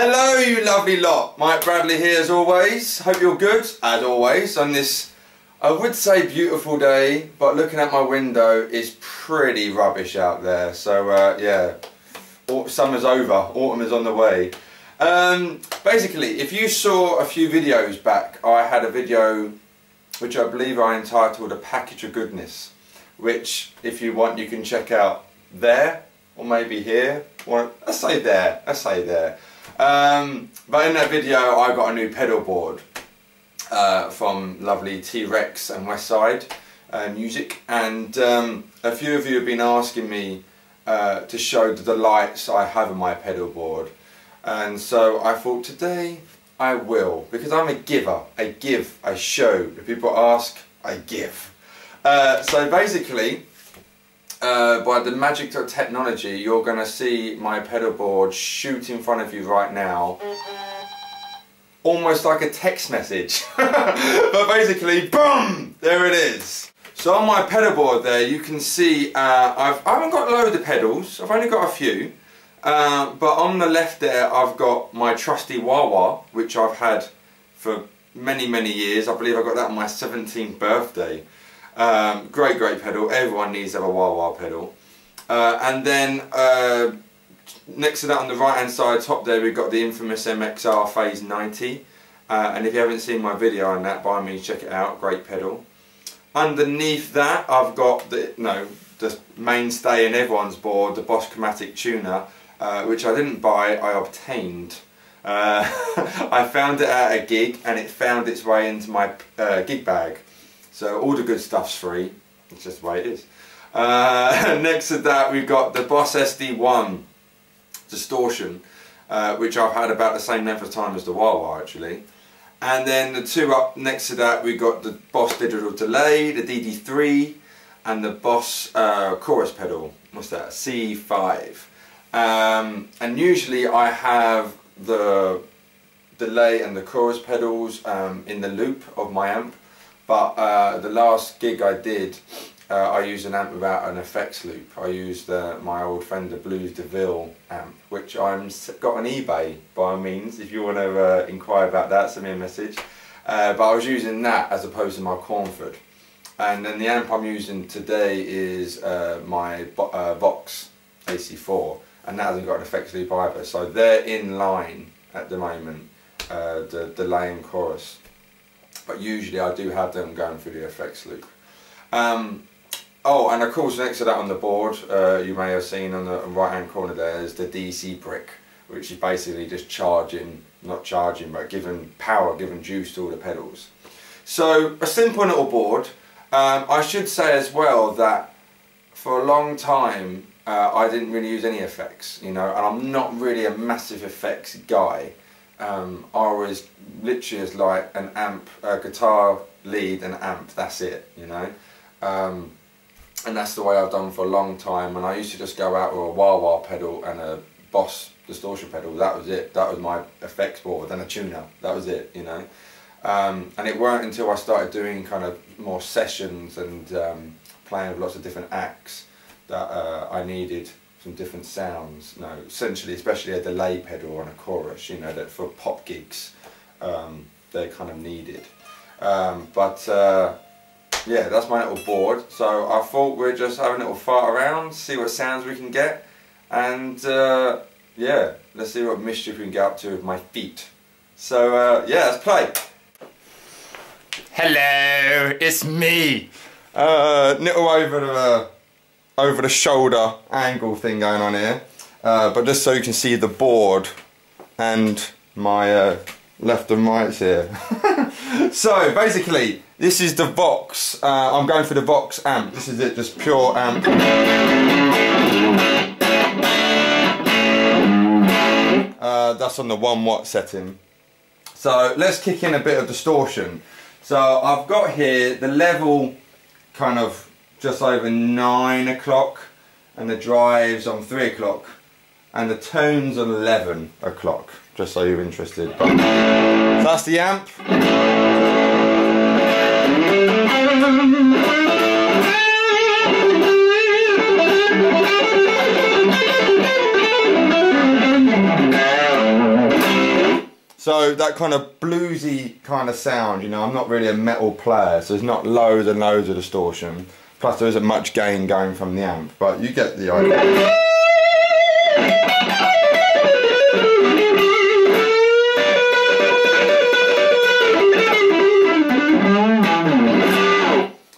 Hello you lovely lot, Mike Bradley here as always. Hope you're good, as always, on this, I would say beautiful day, but looking at my window is pretty rubbish out there. So yeah, summer's over, autumn is on the way. Basically, if you saw a few videos back, I had a video which I believe I entitled A Package of Goodness, which if you want you can check out there, or maybe here, or let's say there, but in that video I got a new pedal board from lovely T-Rex and Westside Music, and a few of you have been asking me to show the delights I have in my pedal board, and so I thought today I will, because I'm a giver. I give, I show. If people ask, I give. So basically, by the magic of technology, you're going to see my pedal board shoot in front of you right now, almost like a text message. But basically, boom, there it is. So on my pedal board there, you can see I haven't got loads of pedals. I've only got a few, but on the left there, I've got my trusty wah-wah, which I've had for many years. I believe I got that on my 17th birthday. Great pedal. Everyone needs to have a wah-wah pedal. And then next to that, on the right hand side top there, we've got the infamous MXR Phase 90, and if you haven't seen my video on that, by all means check it out. Great pedal. Underneath that, I've got the mainstay in everyone's board, the Boss Chromatic Tuner, which I didn't buy, I obtained. I found it at a gig and it found its way into my gig bag. So all the good stuff's free, it's just the way it is. Next to that, we've got the Boss SD1 distortion, which I've had about the same length of time as the wah-wah actually. And then the two up next to that, we've got the Boss Digital Delay, the DD3, and the Boss chorus pedal, what's that, C5. And usually I have the delay and the chorus pedals in the loop of my amp. But the last gig I did, I used an amp without an effects loop. I used my old Fender Blues DeVille amp, which I've got on eBay, by all means. If you want to inquire about that, send me a message. But I was using that as opposed to my Cornford. And then the amp I'm using today is my Vox AC4, and that hasn't got an effects loop either. So they're in line at the moment, the delay and chorus. But usually I do have them going through the effects loop. Oh, and of course next to that on the board, you may have seen on the right hand corner there is the DC brick, which is basically just charging, not charging, but giving power, giving juice to all the pedals. So a simple little board. I should say as well that for a long time I didn't really use any effects, you know, and I'm not really a massive effects guy. I was literally as like an amp, a guitar lead and amp, that's it, you know. And that's the way I've done for a long time, and I used to just go out with a wah-wah pedal and a Boss distortion pedal. That was it, that was my effects board, and a tuner, that was it, you know. And it weren't until I started doing kind of more sessions and playing with lots of different acts that I needed some different sounds. No, essentially, especially a delay pedal on a chorus, you know, that for pop gigs they're kind of needed. Yeah, that's my little board. So I thought we'd just have a little fart around, see what sounds we can get, and yeah, let's see what mischief we can get up to with my feet. So yeah, let's play. Hello, it's me. Little over the shoulder angle thing going on here, but just so you can see the board and my left and rights here. So basically, this is the Vox. I'm going for the Vox amp. This is it, just pure amp. That's on the 1 watt setting. So let's kick in a bit of distortion. So I've got here the level kind of just over 9 o'clock, and the drives on 3 o'clock, and the tones on 11 o'clock, just so you're interested. But, so that's the amp. So that kind of bluesy kind of sound, you know, I'm not really a metal player, so there's not loads and loads of distortion. Plus there isn't much gain going from the amp, but you get the idea.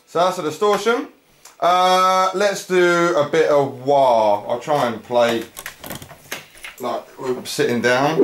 So that's a distortion. Let's do a bit of wah. I'll try and play like we're sitting down.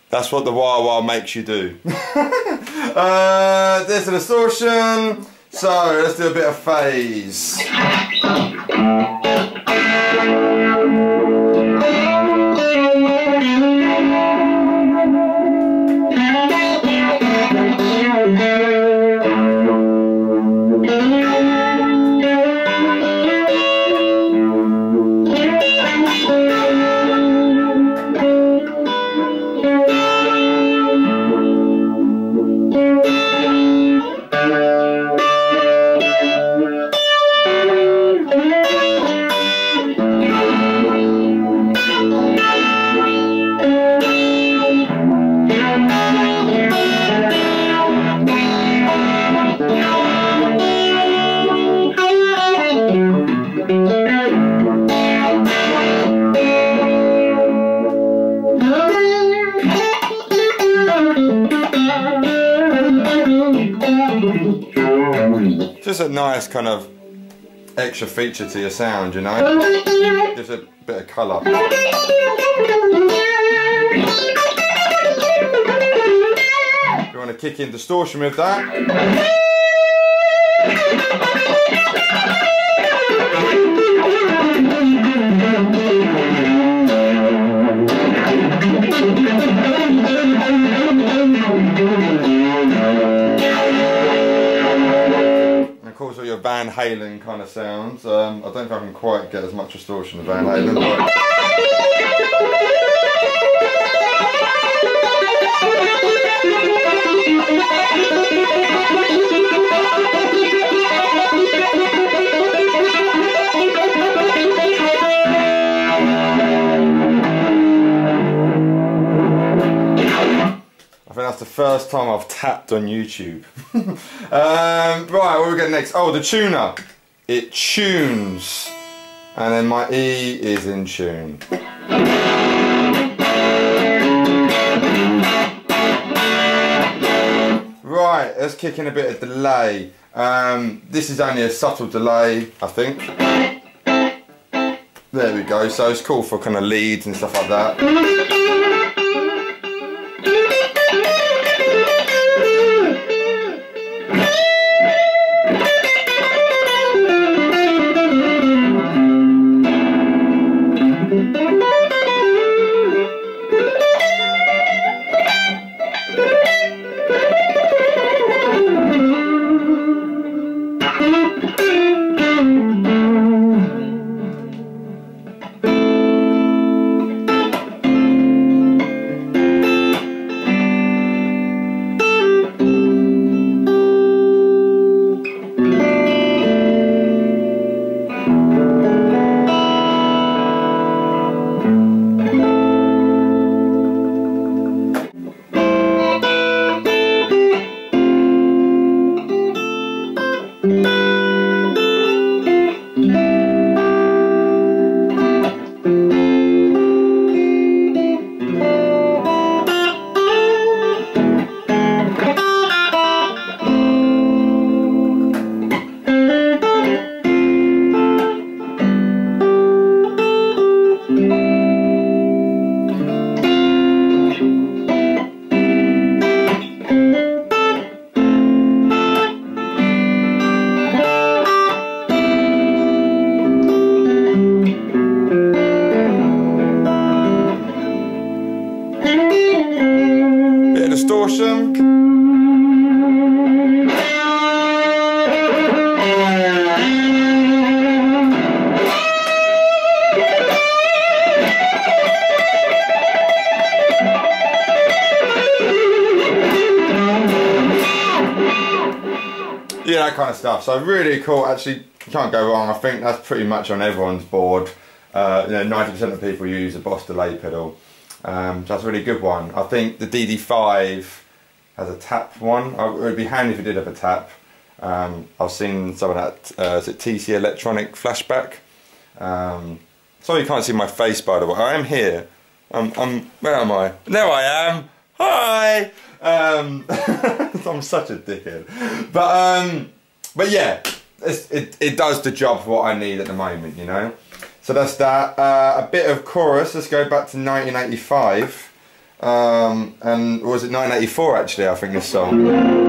That's what the wah wah makes you do. There's a distortion, so let's do a bit of phase. Just a nice kind of extra feature to your sound, you know? Gives a bit of colour. If you want to kick in distortion with that. Of course, all your Van Halen kind of sounds. I don't think I can quite get as much distortion as Van Halen, but... I think that's the first time I've tapped on YouTube. Right, what do we get next? Oh, the tuner. It tunes. And then my E is in tune. Right, let's kick in a bit of delay. This is only a subtle delay, I think. There we go, so it's cool for kind of leads and stuff like that. distortion. Yeah, that kind of stuff. So really cool. Actually, you can't go wrong. I think that's pretty much on everyone's board. You know, 90% of people use a Boss delay pedal. So that's a really good one. I think the DD5 has a tap one. It would be handy if it did have a tap. I've seen some of that. Is it TC Electronic Flashback? Sorry you can't see my face, by the way. I am here. Where am I? There I am. Hi. I'm such a dickhead. But yeah, it does the job for what I need at the moment, you know. So that's that. A bit of chorus. Let's go back to 1985. And or was it 1984 actually? I think this song.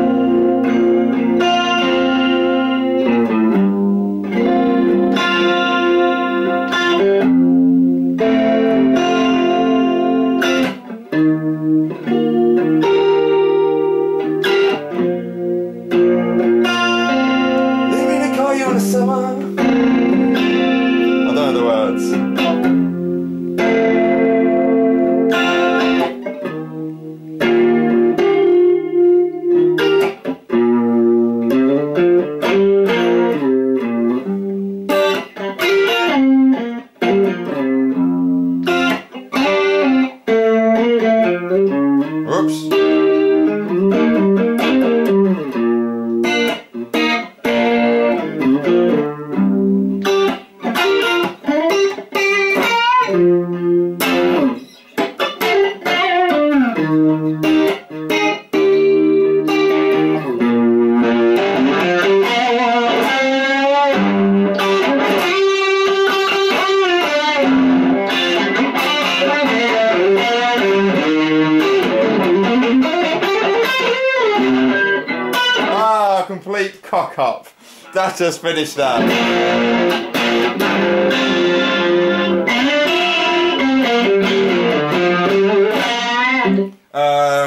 Complete cock up. That just finished that. If I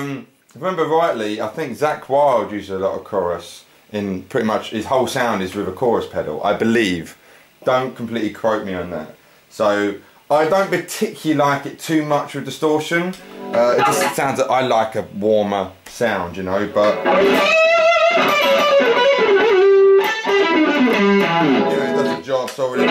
remember rightly, I think Zakk Wylde uses a lot of chorus in pretty much his whole sound is with a chorus pedal, I believe. Don't completely quote me on that. So I don't particularly like it too much with distortion. It just sounds that I like a warmer sound, you know, but yeah, it does the job so really.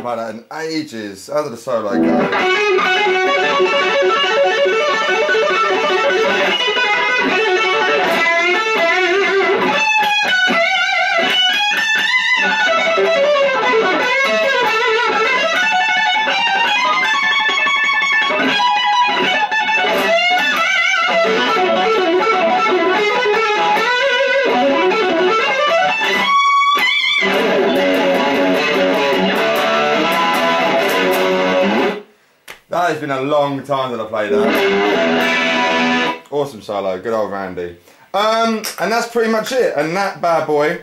Like that in ages. How did the solo go? That has been a long time that I played that. Awesome solo, good old Randy. And that's pretty much it. And that bad boy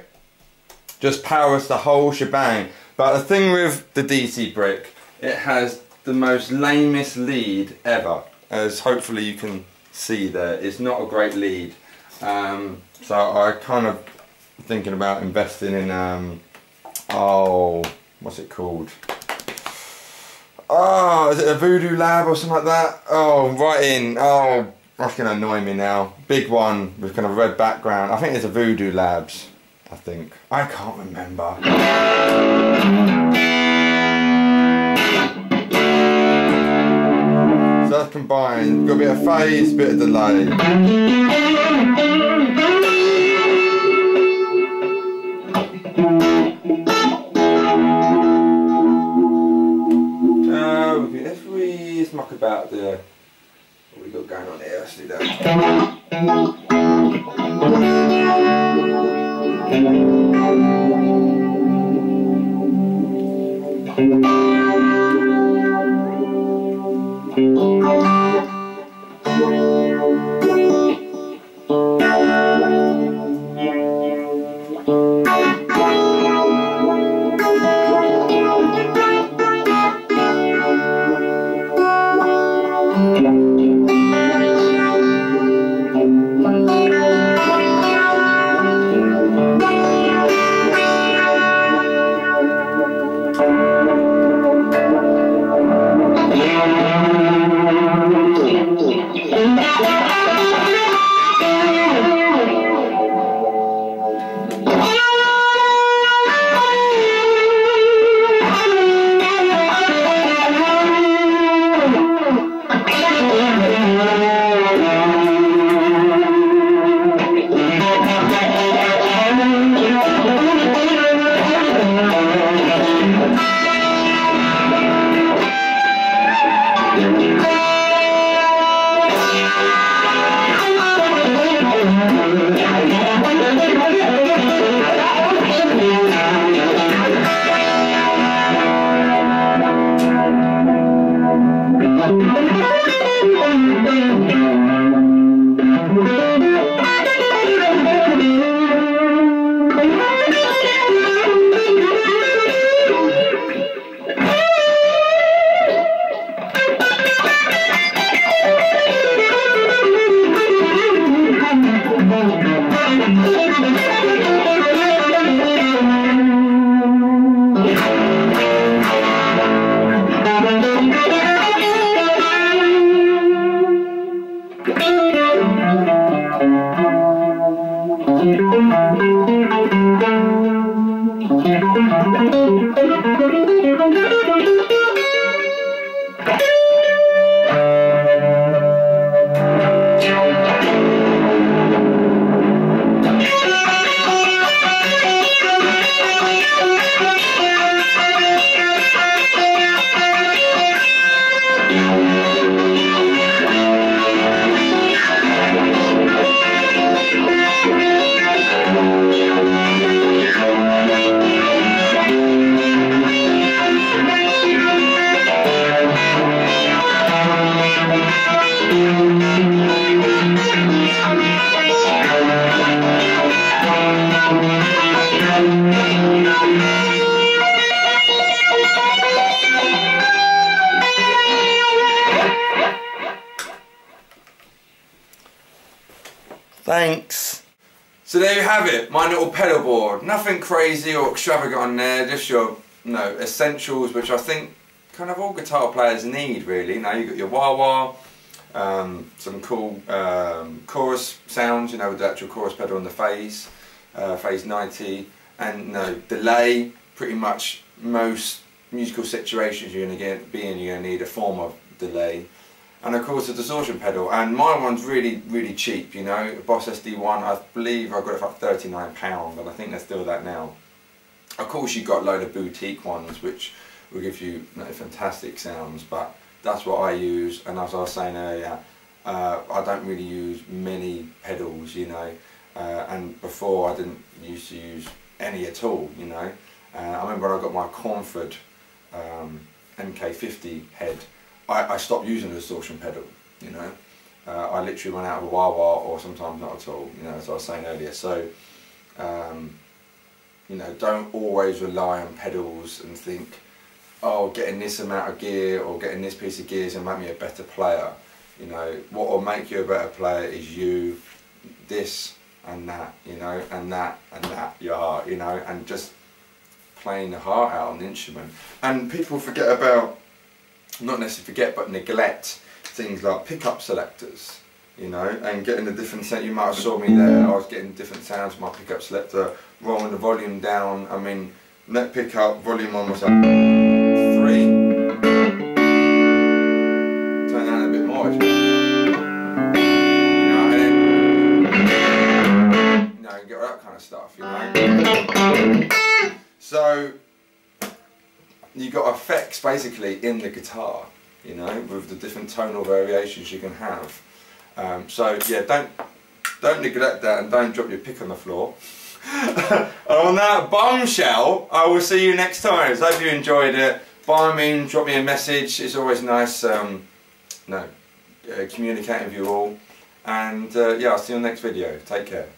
just powers the whole shebang. But the thing with the DC brick, it has the most lamest lead ever. As hopefully you can see there, it's not a great lead. So I kind of thinking about investing in, oh, what's it called? Oh, is it a Voodoo Lab or something like that? Oh, right in. Oh, that's going to annoy me now. Big one with kind of red background. I think it's a Voodoo Labs, I think. I can't remember. So that's combined. Got a bit of phase, bit of delay. Let's muck about what we got going on here. Let's do that. Thanks. So there you have it, my little pedal board. Nothing crazy or extravagant on there, just your essentials, which I think kind of all guitar players need really. Now you've got your wah-wah, some cool chorus sounds, with the actual chorus pedal on the phase 90, and delay. Pretty much most musical situations you're going to be in, you're going to need a form of delay. And of course the distortion pedal, and my one's really cheap, a Boss SD1, I believe I got it for like £39, and I think they're still that now. Of course you've got a load of boutique ones which will give you fantastic sounds, but that's what I use. And as I was saying earlier, I don't really use many pedals, and before I didn't used to use any at all, I remember when I got my Cornford MK50 head, I stopped using the distortion pedal, I literally run out of a wah-wah, or sometimes not at all, as I was saying earlier. So, don't always rely on pedals and think, oh, getting this amount of gear or getting this piece of gear is going to make me a better player. What will make you a better player is you, this and that, and that and that, your heart, and just playing the heart out on the instrument. And people forget about, not necessarily forget, but neglect things like pickup selectors, and getting the different sound. You might have saw me there, I was getting different sounds from my pickup selector, rolling the volume down. I mean, neck pickup, volume on was like 3. Turn down a bit more, and then, get all that kind of stuff, So, you got effects basically in the guitar, with the different tonal variations you can have. So yeah, don't neglect that, and don't drop your pick on the floor. On that bombshell, I will see you next time. So I hope you enjoyed it. By all means, drop me a message. It's always nice communicating with you all. And yeah, I'll see you in the next video. Take care.